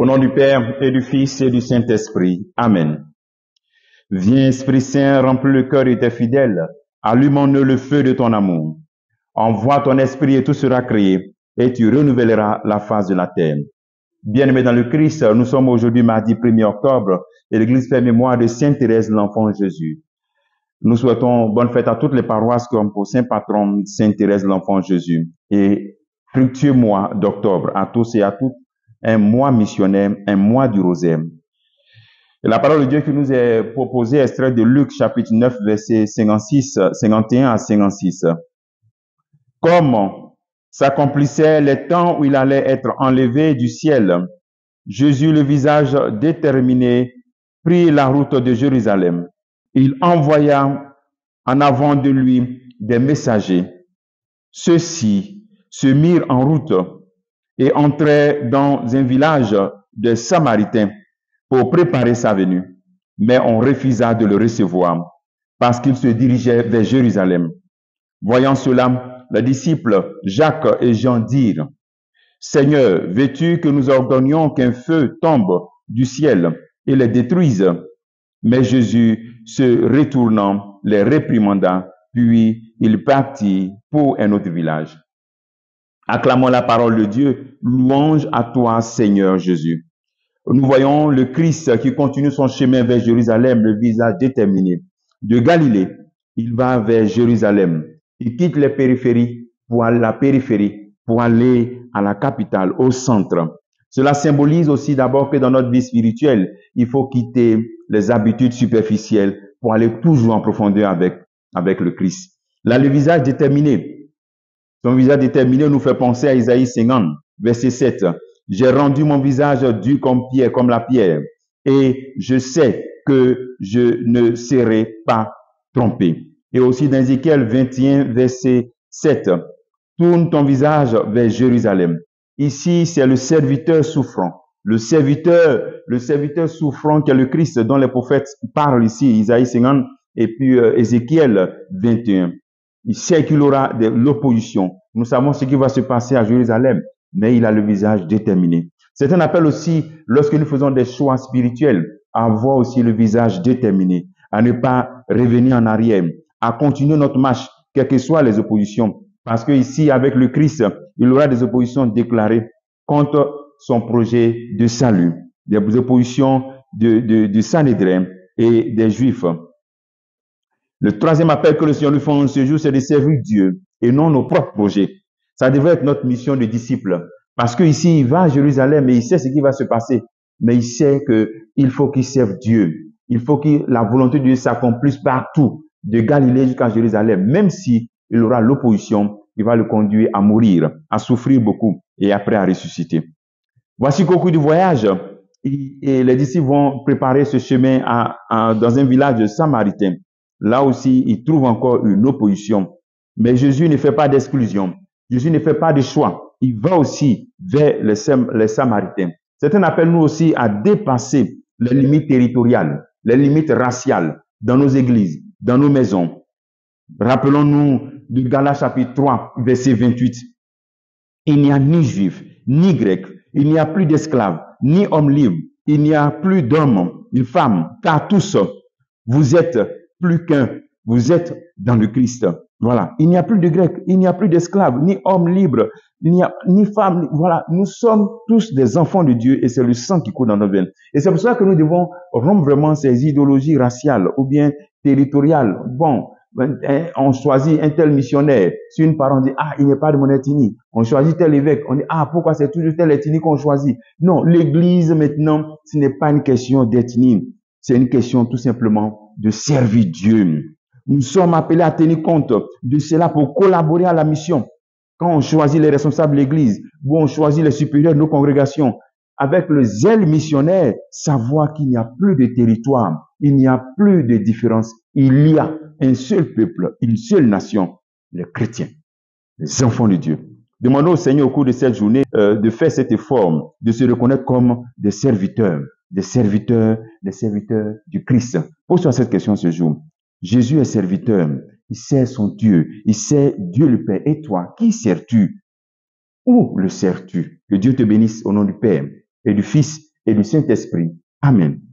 Au nom du Père et du Fils et du Saint-Esprit. Amen. Viens, Esprit Saint, remplis le cœur de tes fidèles. Allume en eux le feu de ton amour. Envoie ton esprit et tout sera créé, et tu renouvelleras la face de la terre. Bien-aimés dans le Christ, nous sommes aujourd'hui mardi 1er octobre, et l'Église fait mémoire de Sainte Thérèse, l'enfant Jésus. Nous souhaitons bonne fête à toutes les paroisses qui ont pour saint patron Sainte Thérèse, l'enfant Jésus. Et fructueux mois d'octobre à tous et à toutes, un mois missionnaire, un mois du rosaire. Et la parole de Dieu qui nous est proposée est extraite de Luc chapitre 9, versets 51 à 56. Comme s'accomplissait les temps où il allait être enlevé du ciel, Jésus, le visage déterminé, prit la route de Jérusalem. Il envoya en avant de lui des messagers. Ceux-ci se mirent en route et entrèrent dans un village de Samaritains pour préparer sa venue. Mais on refusa de le recevoir parce qu'il se dirigeait vers Jérusalem. Voyant cela, les disciples Jacques et Jean dirent: Seigneur, veux-tu que nous ordonnions qu'un feu tombe du ciel et les détruise? Mais Jésus, se retournant, les réprimanda, puis il partit pour un autre village. Acclamons la parole de Dieu. Louange à toi, Seigneur Jésus. Nous voyons le Christ qui continue son chemin vers Jérusalem, le visage déterminé. De Galilée, il va vers Jérusalem. Il quitte les périphéries pour aller à la capitale, au centre. Cela symbolise aussi d'abord que dans notre vie spirituelle, il faut quitter les habitudes superficielles pour aller toujours en profondeur avec le Christ. Là, le visage déterminé. Son visage déterminé nous fait penser à Isaïe 50, verset 7. J'ai rendu mon visage dur comme la pierre, et je sais que je ne serai pas trompé. Et aussi dans Ézéchiel 21, verset 7. Tourne ton visage vers Jérusalem. Ici, c'est le serviteur souffrant. Le serviteur souffrant qui est le Christ dont les prophètes parlent ici, Isaïe 50 et puis Ézéchiel 21. Il sait qu'il aura de l'opposition. Nous savons ce qui va se passer à Jérusalem, mais il a le visage déterminé. C'est un appel aussi, lorsque nous faisons des choix spirituels, à avoir aussi le visage déterminé, à ne pas revenir en arrière, à continuer notre marche, quelles que soient les oppositions. Parce que ici, avec le Christ, il aura des oppositions déclarées contre son projet de salut, des oppositions de Sanhédrin et des Juifs. Le troisième appel que le Seigneur nous fait en ce jour, c'est de servir Dieu et non nos propres projets. Ça devrait être notre mission de disciple. Parce que ici, il va à Jérusalem et il sait ce qui va se passer. Mais il sait qu'il faut qu'il serve Dieu. Il faut que la volonté de Dieu s'accomplisse partout, de Galilée jusqu'à Jérusalem. Même si il aura l'opposition, il va le conduire à mourir, à souffrir beaucoup et après à ressusciter. Voici qu'au cours du voyage, et les disciples vont préparer ce chemin dans un village de Samaritains. Là aussi, ils trouvent encore une opposition. Mais Jésus ne fait pas d'exclusion. Jésus ne fait pas de choix. Il va aussi vers les Samaritains. C'est un appel, nous aussi, à dépasser les limites territoriales, les limites raciales dans nos églises, dans nos maisons. Rappelons-nous du Galates chapitre 3, verset 28. Il n'y a ni juif, ni grec, il n'y a plus d'esclaves, ni hommes libres, il n'y a plus d'hommes, ni femmes, car tous, vous êtes plus qu'un, vous êtes dans le Christ. Voilà. Il n'y a plus de grecs, il n'y a plus d'esclaves, ni hommes libres, il n'y a ni femmes. Voilà. Nous sommes tous des enfants de Dieu et c'est le sang qui coule dans nos veines. Et c'est pour ça que nous devons rompre vraiment ces idéologies raciales ou bien territoriales. Bon, on choisit un tel missionnaire. Si une parent dit, il n'est pas de mon ethnie. On choisit tel évêque. On dit, pourquoi c'est toujours telle ethnie qu'on choisit? Non, l'église maintenant, ce n'est pas une question d'ethnie. C'est une question tout simplement de servir Dieu. Nous sommes appelés à tenir compte de cela pour collaborer à la mission. Quand on choisit les responsables de l'église, ou on choisit les supérieurs de nos congrégations, avec le zèle missionnaire, savoir qu'il n'y a plus de territoire, il n'y a plus de différence. Il y a un seul peuple, une seule nation, les chrétiens, les enfants de Dieu. Demandons au Seigneur au cours de cette journée de faire cet effort, de se reconnaître comme des serviteurs du Christ. Pose-toi cette question ce jour. Jésus est serviteur, il sert son Dieu, il sert Dieu le Père. Et toi, qui sers-tu? Où le sers-tu? Que Dieu te bénisse au nom du Père et du Fils et du Saint-Esprit. Amen.